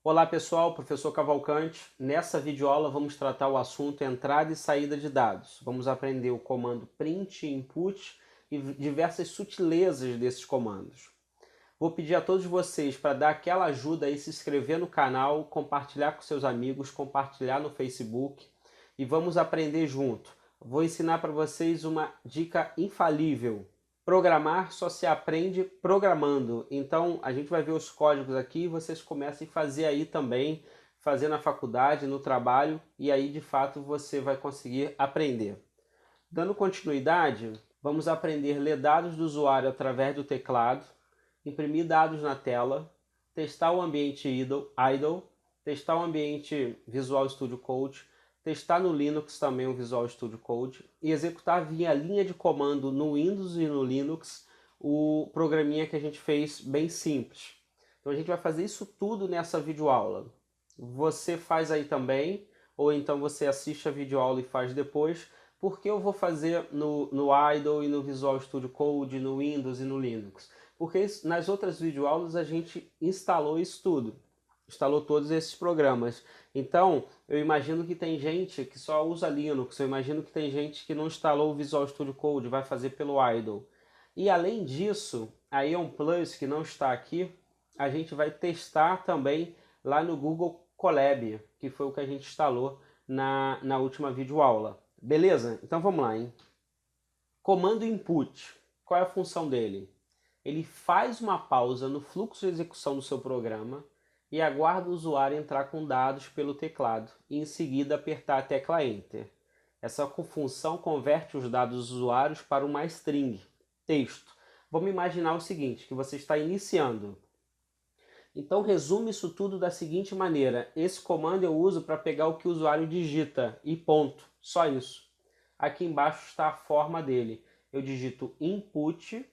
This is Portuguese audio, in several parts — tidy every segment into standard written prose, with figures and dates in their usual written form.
Olá pessoal, professor Cavalcante. Nessa videoaula vamos tratar o assunto entrada e saída de dados. Vamos aprender o comando print, input e diversas sutilezas desses comandos. Vou pedir a todos vocês para dar aquela ajuda aí, se inscrever no canal, compartilhar com seus amigos, compartilhar no Facebook e vamos aprender junto. Vou ensinar para vocês uma dica infalível. Programar só se aprende programando. Então a gente vai ver os códigos aqui e vocês comecem a fazer aí também, fazer na faculdade, no trabalho, e aí de fato você vai conseguir aprender. Dando continuidade, vamos aprender a ler dados do usuário através do teclado, imprimir dados na tela, testar o ambiente idle, testar o ambiente Visual Studio Code, testar no Linux também o Visual Studio Code e executar via linha de comando no Windows e no Linux o programinha que a gente fez bem simples. Então a gente vai fazer isso tudo nessa videoaula. Você faz aí também, ou então você assiste a videoaula e faz depois, porque eu vou fazer no Idle e no Visual Studio Code, no Windows e no Linux. Porque nas outras videoaulas a gente instalou isso tudo. Instalou todos esses programas. Então, eu imagino que tem gente que só usa Linux, eu imagino que tem gente que não instalou o Visual Studio Code, vai fazer pelo Idle. E além disso, a Ion Plus, que não está aqui, a gente vai testar também lá no Google Colab, que foi o que a gente instalou na última videoaula. Beleza? Então vamos lá, hein? Comando input, qual é a função dele? Ele faz uma pausa no fluxo de execução do seu programa e aguarda o usuário entrar com dados pelo teclado e em seguida apertar a tecla Enter. Essa função converte os dados dos usuários para uma string, texto. Vamos imaginar o seguinte, que você está iniciando. Então resume isso tudo da seguinte maneira, esse comando eu uso para pegar o que o usuário digita e ponto, só isso. Aqui embaixo está a forma dele. Eu digito input,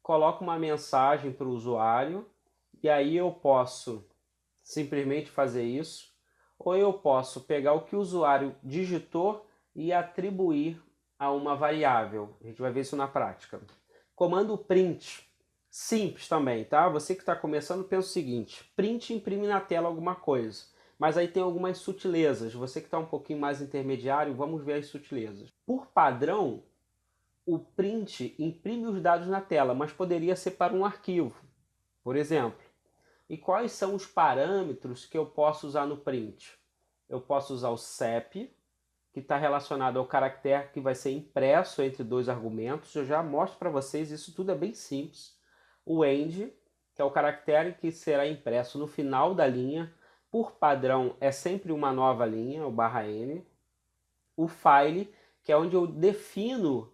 coloco uma mensagem para o usuário e aí eu posso simplesmente fazer isso, ou eu posso pegar o que o usuário digitou e atribuir a uma variável. A gente vai ver isso na prática. Comando print, simples também, tá? Você que está começando, pensa o seguinte, print imprime na tela alguma coisa, mas aí tem algumas sutilezas. Você que está um pouquinho mais intermediário, vamos ver as sutilezas. Por padrão, o print imprime os dados na tela, mas poderia ser para um arquivo, por exemplo. E quais são os parâmetros que eu posso usar no print? Eu posso usar o CEP, que está relacionado ao caractere que vai ser impresso entre dois argumentos. Eu já mostro para vocês, isso tudo é bem simples. O END, que é o caractere que será impresso no final da linha. Por padrão, é sempre uma nova linha, o /N. O file, que é onde eu defino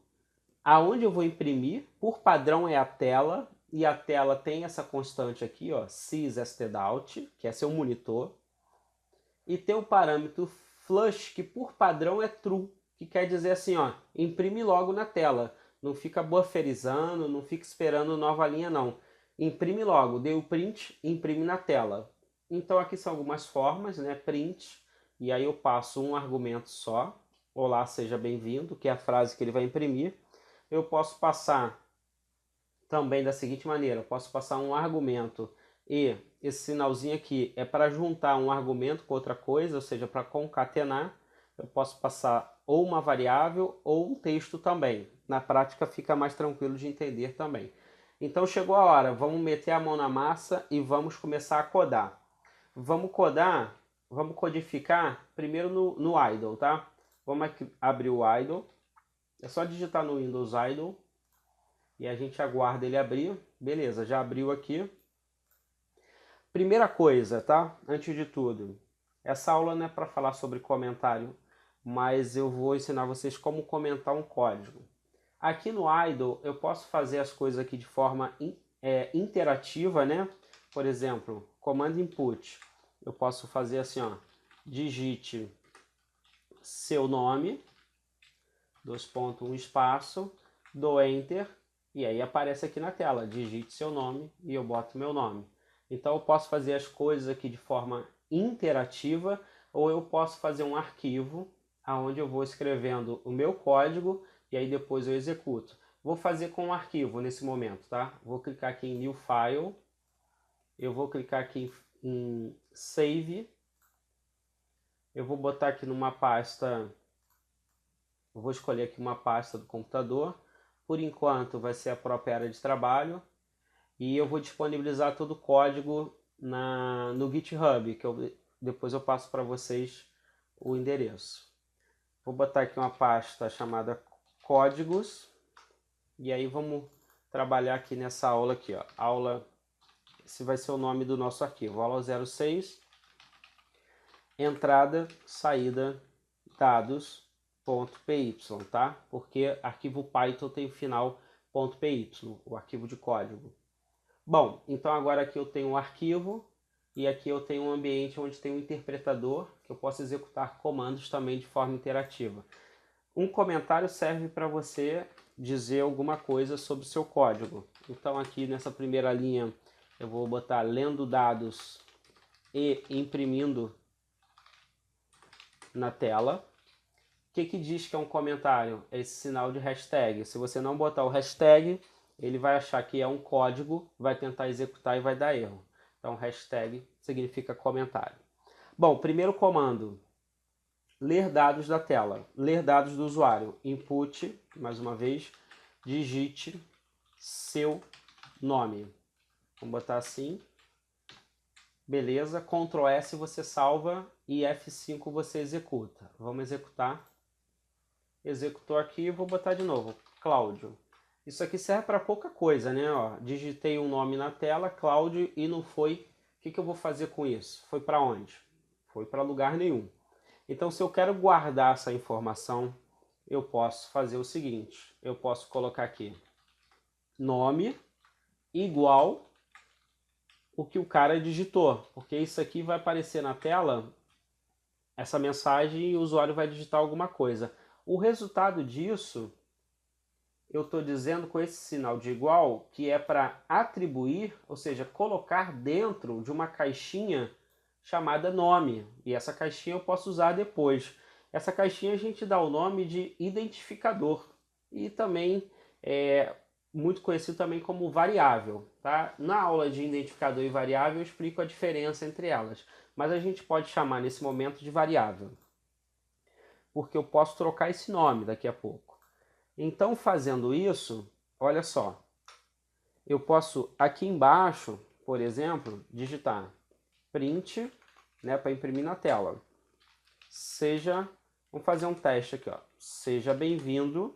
aonde eu vou imprimir. Por padrão é a tela, e a tela tem essa constante aqui, ó, sysstdout, que é seu monitor. E tem o parâmetro flush, que por padrão é true, que quer dizer assim, ó, imprime logo na tela. Não fica bufferizando, não fica esperando nova linha, não. Imprime logo, deu o print, imprime na tela. Então aqui são algumas formas, né? Print, e aí eu passo um argumento só. Olá, seja bem-vindo, que é a frase que ele vai imprimir. Eu posso passar também da seguinte maneira, eu posso passar um argumento e esse sinalzinho aqui é para juntar um argumento com outra coisa, ou seja, para concatenar. Eu posso passar ou uma variável ou um texto também. Na prática fica mais tranquilo de entender também. Então chegou a hora, vamos meter a mão na massa e vamos começar a codar. Vamos codar, vamos codificar primeiro no idle, tá? Vamos aqui abrir o idle. É só digitar no Windows idle e a gente aguarda ele abrir. Beleza, já abriu aqui. Primeira coisa, tá? Antes de tudo, essa aula não é para falar sobre comentário, mas eu vou ensinar vocês como comentar um código. Aqui no idle eu posso fazer as coisas aqui de forma interativa, né? Por exemplo, comando input. Eu posso fazer assim, ó, digite seu nome, 2.1 espaço, dou enter, e aí aparece aqui na tela, digite seu nome e eu boto meu nome. Então eu posso fazer as coisas aqui de forma interativa ou eu posso fazer um arquivo onde eu vou escrevendo o meu código e aí depois eu executo. Vou fazer com um arquivo nesse momento, tá? Vou clicar aqui em New File, eu vou clicar aqui em save. Eu vou botar aqui numa pasta, eu vou escolher aqui uma pasta do computador. Por enquanto vai ser a própria área de trabalho. E eu vou disponibilizar todo o código no GitHub, que depois eu passo para vocês o endereço. Vou botar aqui uma pasta chamada códigos. E aí vamos trabalhar aqui nessa aula aqui, ó. Aula, esse vai ser o nome do nosso arquivo, aula 06, entrada, saída, dados.py, tá? Porque arquivo Python tem o final .py, o arquivo de código. Bom, então agora aqui eu tenho um arquivo e aqui eu tenho um ambiente onde tem um interpretador que eu posso executar comandos também de forma interativa. Um comentário serve para você dizer alguma coisa sobre o seu código. Então aqui nessa primeira linha eu vou botar lendo dados e imprimindo na tela. O que diz que é um comentário? Esse sinal de hashtag. Se você não botar o hashtag, ele vai achar que é um código, vai tentar executar e vai dar erro. Então hashtag significa comentário. Bom, primeiro comando. Ler dados da tela, ler dados do usuário. Input, mais uma vez, digite seu nome. Vamos botar assim. Beleza, Ctrl S você salva e F5 você executa. Vamos executar. Executou aqui, vou botar de novo, Cláudio. Isso aqui serve para pouca coisa, né? Ó, digitei um nome na tela, Cláudio, e não foi. O que eu vou fazer com isso? Foi para onde? Foi para lugar nenhum. Então, se eu quero guardar essa informação, eu posso fazer o seguinte. Eu posso colocar aqui nome igual o que o cara digitou. Porque isso aqui vai aparecer na tela, essa mensagem, e o usuário vai digitar alguma coisa. O resultado disso, eu estou dizendo com esse sinal de igual, que é para atribuir, ou seja, colocar dentro de uma caixinha chamada nome, e essa caixinha eu posso usar depois. Essa caixinha a gente dá o nome de identificador e também é muito conhecido também como variável, tá? Na aula de identificador e variável eu explico a diferença entre elas, mas a gente pode chamar nesse momento de variável, porque eu posso trocar esse nome daqui a pouco. Então, fazendo isso, olha só, eu posso aqui embaixo, por exemplo, digitar print, né, para imprimir na tela. Vamos fazer um teste aqui, ó. Seja bem-vindo.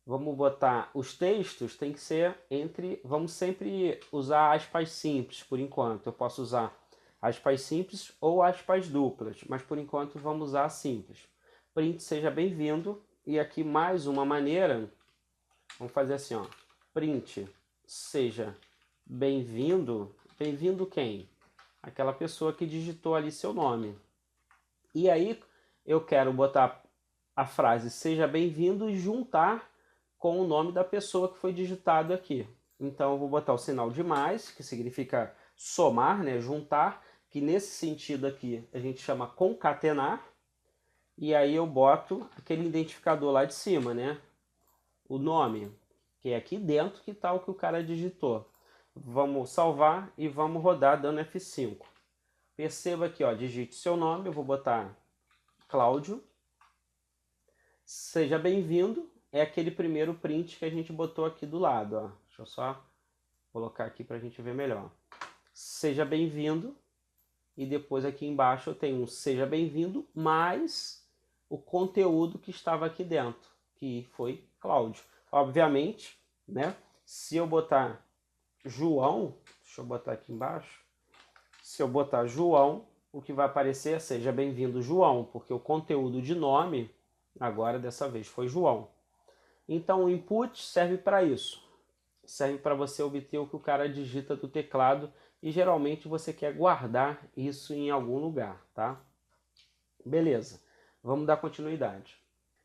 Vamos botar os textos, tem que ser vamos sempre usar aspas simples por enquanto. Eu posso usar aspas simples ou aspas duplas, mas por enquanto vamos usar simples. Print seja bem-vindo, e aqui mais uma maneira, vamos fazer assim, ó. Print seja bem-vindo. Bem-vindo quem? Aquela pessoa que digitou ali seu nome. E aí eu quero botar a frase seja bem-vindo e juntar com o nome da pessoa que foi digitado aqui. Então eu vou botar o sinal de mais, que significa somar, né, juntar, que nesse sentido aqui a gente chama concatenar. E aí eu boto aquele identificador lá de cima, né, o nome, que é aqui dentro que está o que o cara digitou. Vamos salvar e vamos rodar dando F5. Perceba aqui, ó, digite seu nome, eu vou botar Cláudio. Seja bem-vindo, é aquele primeiro print que a gente botou aqui do lado, ó. Deixa eu só colocar aqui para a gente ver melhor. Seja bem-vindo, e depois aqui embaixo eu tenho um seja bem-vindo mais o conteúdo que estava aqui dentro, que foi Cláudio. Obviamente, né, se eu botar João, deixa eu botar aqui embaixo, se eu botar João, o que vai aparecer é seja bem-vindo João, porque o conteúdo de nome, agora dessa vez, foi João. Então o input serve para isso. Serve para você obter o que o cara digita do teclado e geralmente você quer guardar isso em algum lugar, tá? Beleza, vamos dar continuidade.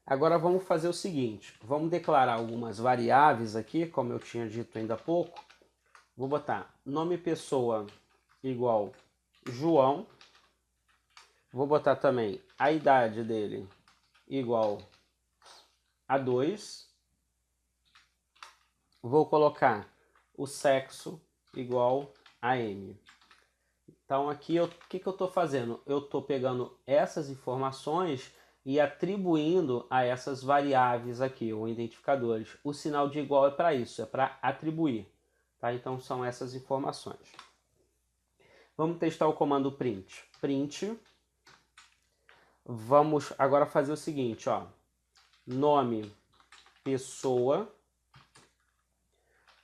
Agora vamos fazer o seguinte, vamos declarar algumas variáveis aqui, como eu tinha dito ainda há pouco. Vou botar nome pessoa igual João. Vou botar também a idade dele igual a 2. Vou colocar o sexo igual a M. Então aqui o que eu estou fazendo? Eu estou pegando essas informações e atribuindo a essas variáveis aqui, ou identificadores. O sinal de igual é para isso, é para atribuir. Tá? Então são essas informações. Vamos testar o comando print. Print. Vamos agora fazer o seguinte, ó. Nome, pessoa,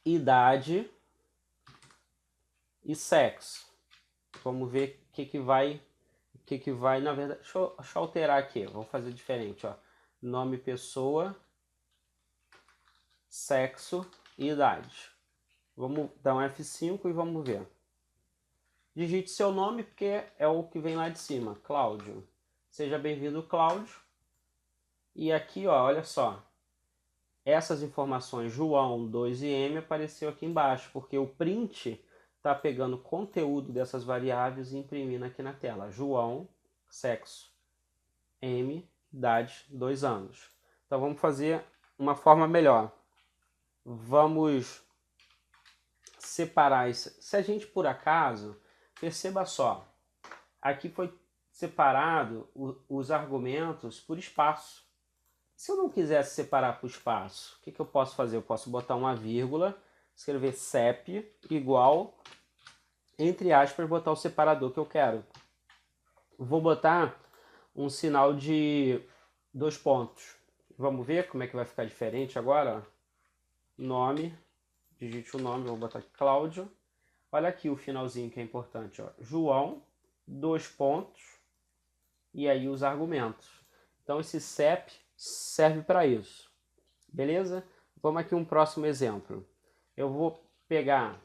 idade e sexo. Vamos ver o que vai, na verdade, deixa eu alterar aqui, vamos fazer diferente, ó. Nome, pessoa, sexo e idade. Vamos dar um F5 e vamos ver. Digite seu nome, porque é o que vem lá de cima, Cláudio. Seja bem-vindo, Cláudio. E aqui, ó, olha só. Essas informações, João, 2 e M, apareceu aqui embaixo, porque o print está pegando o conteúdo dessas variáveis e imprimindo aqui na tela. João, sexo, M, idade, 2 anos. Então vamos fazer uma forma melhor. Vamos separar isso. Se a gente, por acaso, perceba só, aqui foi separado os argumentos por espaço. Se eu não quisesse separar por espaço, o que eu posso fazer? Eu posso botar uma vírgula, escrever CEP igual, entre aspas, botar o separador que eu quero. Vou botar um sinal de 2 pontos. Vamos ver como é que vai ficar diferente agora? Nome, digite o nome, vou botar aqui Cláudio. Olha aqui o finalzinho que é importante, ó. João, 2 pontos, e aí os argumentos. Então esse CEP serve para isso. Beleza? Vamos aqui um próximo exemplo. Eu vou pegar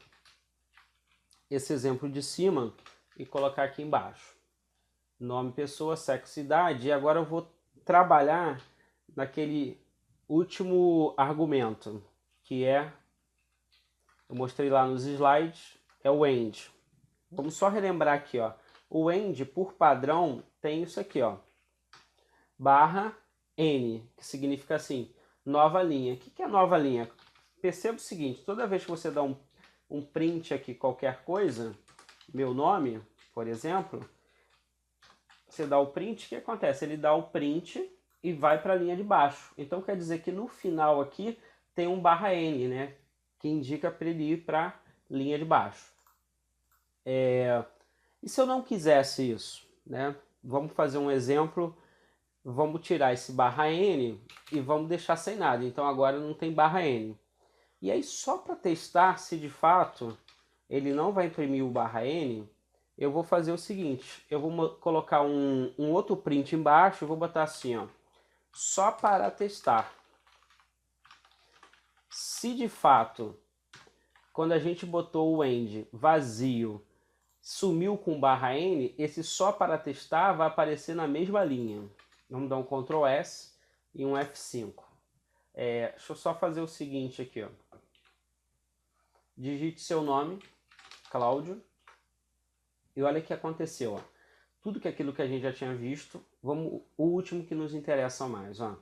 esse exemplo de cima e colocar aqui embaixo. Nome, pessoa, sexo, idade. E agora eu vou trabalhar naquele último argumento, que é, eu mostrei lá nos slides, é o AND. Vamos só relembrar aqui, ó. O AND, por padrão, tem isso aqui, ó. Barra N, que significa assim, nova linha. O que é nova linha? Perceba o seguinte, toda vez que você dá um print aqui, qualquer coisa, meu nome, por exemplo, você dá o print, o que acontece? Ele dá o print e vai para a linha de baixo. Então quer dizer que no final aqui tem um barra N, né? Que indica para ele ir para a linha de baixo. E se eu não quisesse isso, né? Vamos fazer um exemplo. Vamos tirar esse barra N e vamos deixar sem nada. Então agora não tem barra N. E aí só para testar se de fato ele não vai imprimir o barra N, eu vou fazer o seguinte. Eu vou colocar um outro print embaixo e vou botar assim, ó. Só para testar. Se de fato, quando a gente botou o end vazio, sumiu com barra N, esse só para testar vai aparecer na mesma linha. Vamos dar um Ctrl S e um F5. Deixa eu só fazer o seguinte aqui, ó. Digite seu nome, Cláudio. E olha o que aconteceu, ó. Tudo que aquilo que a gente já tinha visto. Vamos, o último que nos interessa mais, ó.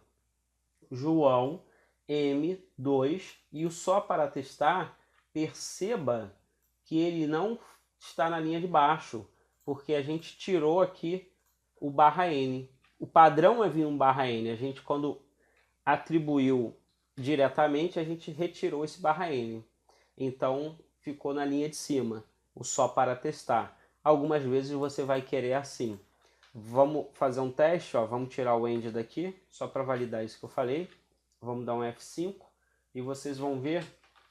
João, M2. E o só para testar, perceba que ele não está na linha de baixo, porque a gente tirou aqui o barra N. O padrão é vir um barra N. A gente, quando atribuiu diretamente, a gente retirou esse barra N. Então, ficou na linha de cima, o só para testar. Algumas vezes você vai querer assim. Vamos fazer um teste, ó. Vamos tirar o end daqui, só para validar isso que eu falei. Vamos dar um F5 e vocês vão ver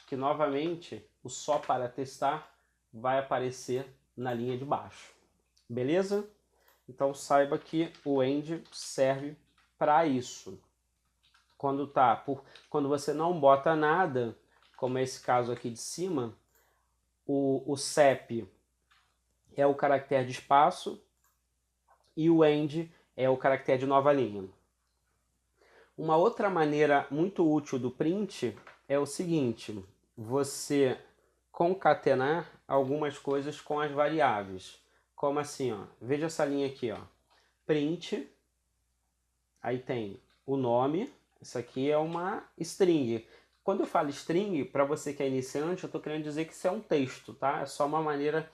que novamente o só para testar vai aparecer na linha de baixo. Beleza? Então saiba que o end serve para isso. Quando você não bota nada, como é esse caso aqui de cima, o CEP é o caractere de espaço e o end é o caractere de nova linha. Uma outra maneira muito útil do print é o seguinte, você concatenar algumas coisas com as variáveis. Como assim, ó? Veja essa linha aqui, ó. Print, aí tem o nome, isso aqui é uma string. Quando eu falo string, para você que é iniciante, eu estou querendo dizer que isso é um texto, tá? É só uma maneira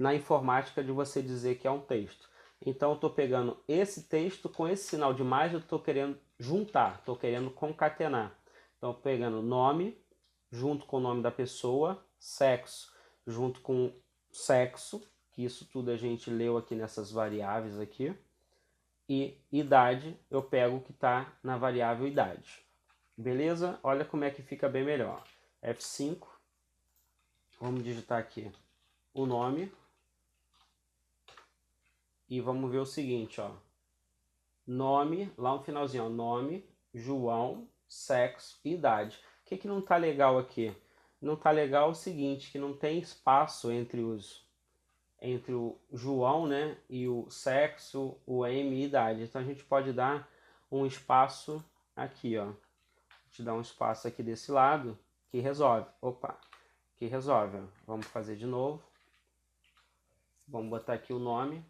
na informática de você dizer que é um texto. Então eu estou pegando esse texto com esse sinal de mais, eu estou querendo juntar, estou querendo concatenar. Então pegando nome junto com o nome da pessoa, sexo junto com sexo, que isso tudo a gente leu aqui nessas variáveis aqui, e idade eu pego o que está na variável idade. Beleza? Olha como é que fica bem melhor. F5, vamos digitar aqui o nome e vamos ver o seguinte, ó. Nome, lá no finalzinho, ó, nome, João, sexo e idade. O que não tá legal aqui? Não tá legal o seguinte, que não tem espaço entre o João, né, e o sexo, o M e idade. Então a gente pode dar um espaço aqui, ó. A gente dá um espaço aqui desse lado que resolve. Opa, que resolve. Ó. Vamos fazer de novo. Vamos botar aqui o nome.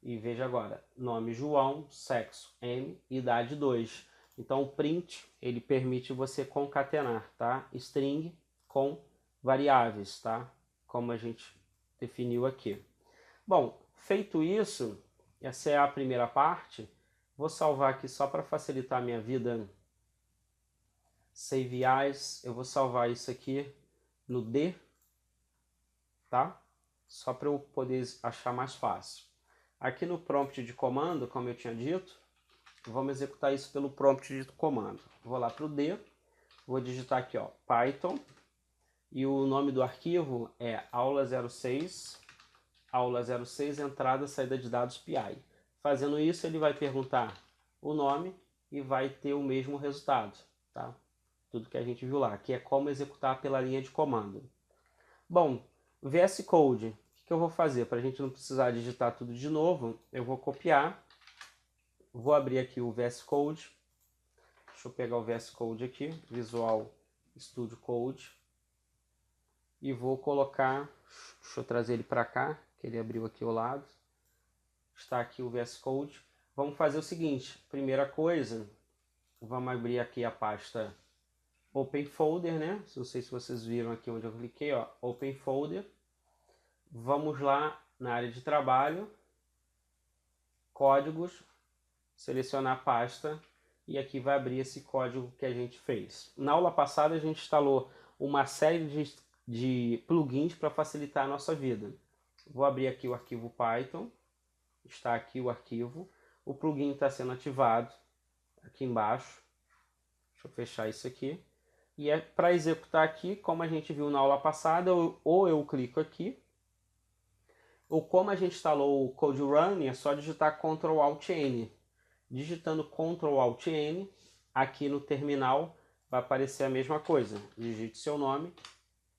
E veja agora, nome João, sexo M, idade 2. Então o print, ele permite você concatenar, tá? String com variáveis, tá? Como a gente definiu aqui. Bom, feito isso, essa é a primeira parte. Vou salvar aqui só para facilitar a minha vida. Save as, eu vou salvar isso aqui no D, tá? Só para eu poder achar mais fácil. Aqui no prompt de comando, como eu tinha dito, vamos executar isso pelo prompt de comando. Vou lá para o D, vou digitar aqui, ó, Python, e o nome do arquivo é aula06, aula06, entrada, saída de dados PI. Fazendo isso, ele vai perguntar o nome e vai ter o mesmo resultado, tá? Tudo que a gente viu lá, que é como executar pela linha de comando. Bom, VS Code. O que eu vou fazer? Para a gente não precisar digitar tudo de novo, eu vou copiar, vou abrir aqui o VS Code, deixa eu pegar o VS Code aqui, Visual Studio Code, e vou colocar, deixa eu trazer ele para cá, que ele abriu aqui ao lado, está aqui o VS Code. Vamos fazer o seguinte, primeira coisa, vamos abrir aqui a pasta Open Folder, né? Não sei se vocês viram aqui onde eu cliquei, ó, Open Folder. Vamos lá na área de trabalho, códigos, selecionar a pasta e aqui vai abrir esse código que a gente fez. Na aula passada a gente instalou uma série de plugins para facilitar a nossa vida. Vou abrir aqui o arquivo Python, está aqui o arquivo, o plugin está sendo ativado aqui embaixo, deixa eu fechar isso aqui, e é para executar aqui, como a gente viu na aula passada, ou eu clico aqui, ou como a gente instalou o Code Run, é só digitar Ctrl Alt N. Digitando Ctrl Alt N, aqui no terminal vai aparecer a mesma coisa. Digite seu nome,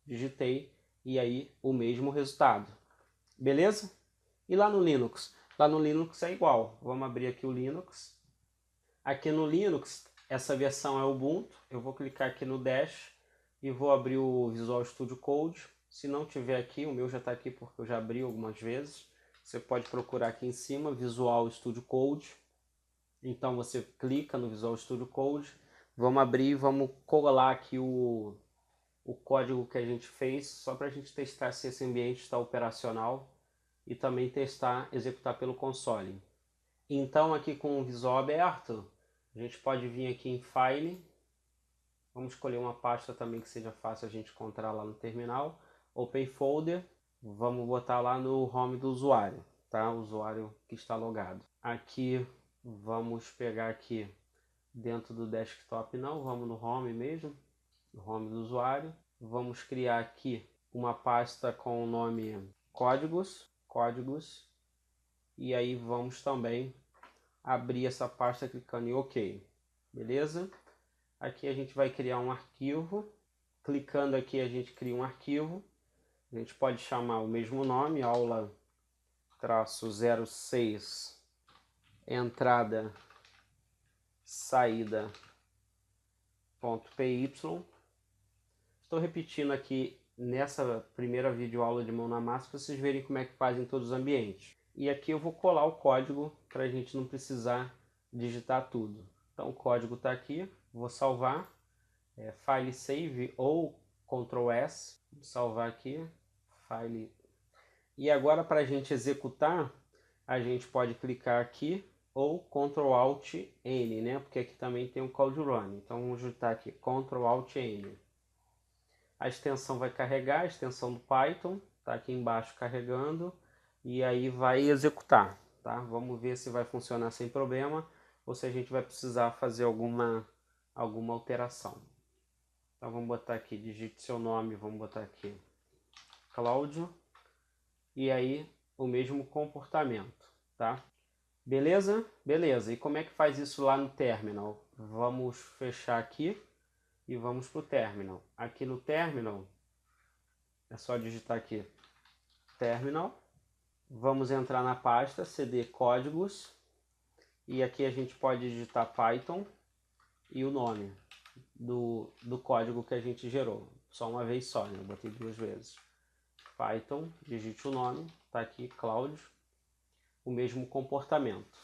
digitei, e aí o mesmo resultado. Beleza? E lá no Linux? Lá no Linux é igual. Vamos abrir aqui o Linux. Aqui no Linux, essa versão é Ubuntu. Eu vou clicar aqui no Dash e vou abrir o Visual Studio Code. Se não tiver aqui, o meu já está aqui porque eu já abri algumas vezes. Você pode procurar aqui em cima, Visual Studio Code. Então você clica no Visual Studio Code. Vamos abrir e vamos colar aqui o código que a gente fez, só para a gente testar se esse ambiente está operacional e também testar, executar pelo console. Então aqui com o Visual aberto, a gente pode vir aqui em File, vamos escolher uma pasta também que seja fácil a gente encontrar lá no terminal, Open Folder, vamos botar lá no home do usuário, tá? O usuário que está logado. Aqui vamos pegar aqui dentro do desktop, não, vamos no home mesmo, no home do usuário. Vamos criar aqui uma pasta com o nome códigos, e aí vamos também abrir essa pasta clicando em OK, beleza? Aqui a gente vai criar um arquivo, clicando aqui a gente cria um arquivo, a gente pode chamar o mesmo nome, aula-06, entrada, saída.py. Estou repetindo aqui nessa primeira videoaula de mão na massa para vocês verem como é que faz em todos os ambientes. E aqui eu vou colar o código para a gente não precisar digitar tudo. Então o código está aqui, vou salvar, File Save ou Ctrl S, vou salvar aqui, File. E agora, para a gente executar, a gente pode clicar aqui ou Ctrl Alt N, né? Porque aqui também tem o Code Run. Então vamos digitar aqui Ctrl Alt N. A extensão vai carregar, a extensão do Python, tá aqui embaixo carregando, e aí vai executar, tá? Vamos ver se vai funcionar sem problema ou se a gente vai precisar fazer alguma alteração. Então vamos botar aqui, digite seu nome, vamos botar aqui Cláudio, e aí o mesmo comportamento, tá? Beleza? Beleza. E como é que faz isso lá no terminal? Vamos fechar aqui e vamos para o terminal. Aqui no terminal, é só digitar aqui terminal. Vamos entrar na pasta cd códigos e aqui a gente pode digitar Python e o nome do código que a gente gerou. Só uma vez só, né? Eu botei 2 vezes. Python, digite o nome, tá aqui Cláudio, o mesmo comportamento.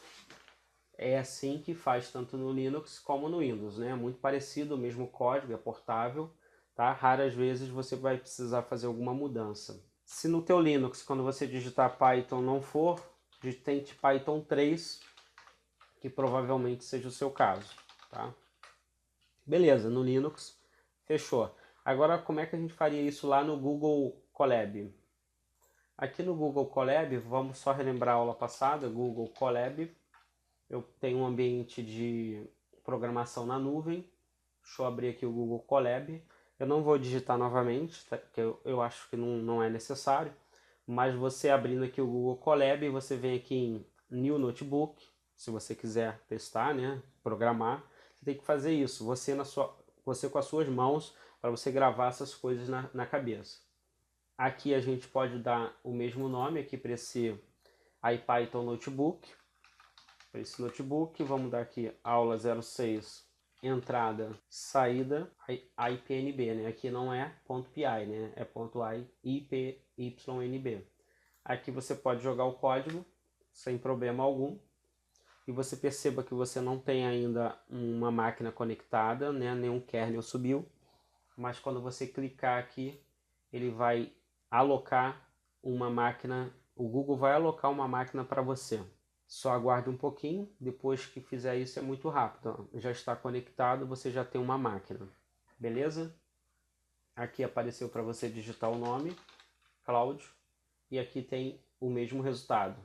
É assim que faz tanto no Linux como no Windows, né? Muito parecido, o mesmo código, é portável, tá? Raras vezes você vai precisar fazer alguma mudança. Se no teu Linux, quando você digitar Python não for, tente Python 3, que provavelmente seja o seu caso, tá? Beleza, no Linux, fechou. Agora, como é que a gente faria isso lá no Google Colab? Aqui no Google Colab, vamos só relembrar a aula passada, Google Colab. Eu tenho um ambiente de programação na nuvem. Deixa eu abrir aqui o Google Colab. Eu não vou digitar novamente, tá? Porque eu acho que não é necessário. Mas você abrindo aqui o Google Colab, você vem aqui em New Notebook. Se você quiser testar, né? Programar, você tem que fazer isso. Você com as suas mãos, para você gravar essas coisas na cabeça. Aqui a gente pode dar o mesmo nome aqui para esse IPython Notebook. Para esse notebook, vamos dar aqui aula 06, entrada, saída, IPNB, né? Aqui não é .pi, né? É .ipynb. Aqui você pode jogar o código sem problema algum. E você perceba que você não tem ainda uma máquina conectada, né? Nenhum kernel subiu. Mas quando você clicar aqui, ele vai alocar uma máquina, o Google vai alocar uma máquina para você. Só aguarde um pouquinho, depois que fizer isso é muito rápido. Já está conectado, você já tem uma máquina. Beleza? Aqui apareceu para você digitar o nome, Cláudio, e aqui tem o mesmo resultado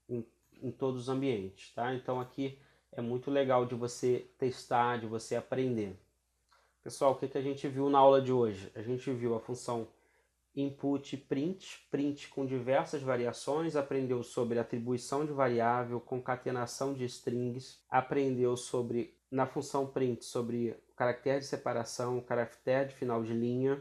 em todos os ambientes, tá? Então aqui é muito legal de você testar, de você aprender. Pessoal, o que a gente viu na aula de hoje? A gente viu a função input print com diversas variações, aprendeu sobre atribuição de variável, concatenação de strings, aprendeu sobre, na função print, sobre o caractere de separação, o caractere de final de linha,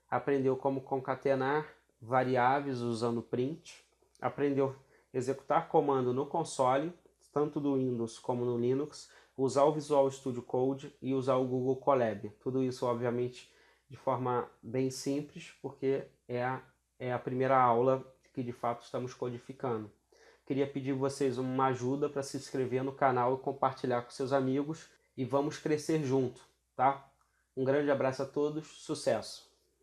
aprendeu como concatenar variáveis usando print, aprendeu a executar comando no console, tanto do Windows como no Linux, usar o Visual Studio Code e usar o Google Colab. Tudo isso, obviamente, de forma bem simples, porque é a primeira aula que de fato estamos codificando. Queria pedir vocês uma ajuda para se inscrever no canal e compartilhar com seus amigos e vamos crescer junto, tá? Um grande abraço a todos, sucesso!